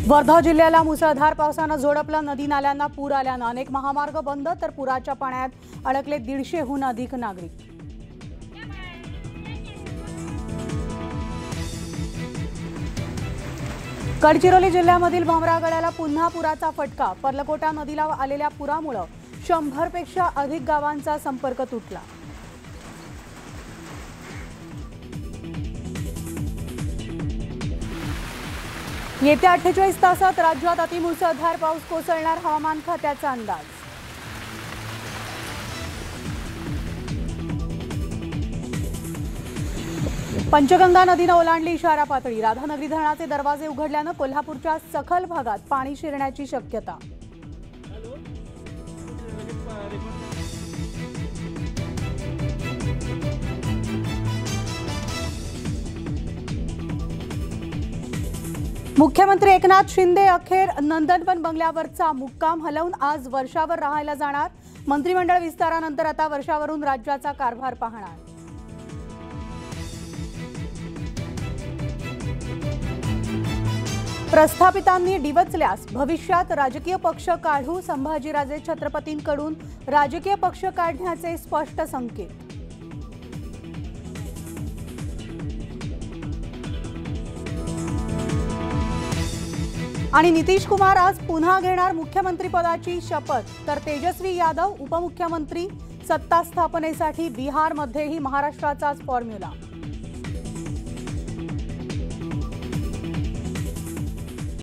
वर्धा जिल्ह्याला मुसळधार पावसानं झोडपलं। नदी नाल्यांना पूर आल्यानं अनेक महामार्ग बंद, तर पुराच्या पाण्यात अडकले 150हून अधिक नागरिक। गडचिरोली जिल्ह्यामधील भामरागडाला पुन्हा पुराचा फटका। पर्लकोटा नदीला आलेल्या पुरामुळे 100 पेक्षा अधिक गावांचा संपर्क तुटला। येत्या 48 तासात राज्यात अतिमुसळधार पाऊस कोसळणार, हवामान खात्याचा अंदाज। पंचगंगा नदीनं ओलांडली इशारा पातळी। राधानगरी धरणाचे दरवाजे उघडल्यानं कोल्हापूरच्या सखल भागात पाणी शिरण्याची शक्यता। मुख्यमंत्री एकनाथ शिंदे अखेर नंदनवन बंगल्यावरचा मुक्काम हलवून आज वर्षावर राहायला जाणार। मंत्रिमंडळ विस्तारानंतर आता वर्षावरून राज्याचा कारभार पाहणार। प्रस्थापितांनी डिवचल्यास भविष्यात राजकीय पक्ष काढू, संभाजीराजे छत्रपतींकडून राजकीय पक्ष काढण्याचे स्पष्ट संकेत। आणि नितीश कुमार आज पुन्हा घेणार मुख्यमंत्रीपदाची शपथ, तर तेजस्वी यादव उपमुख्यमंत्री। सत्ता स्थापनेसाठी बिहारमध्येही महाराष्ट्राचाच फॉर्म्युला।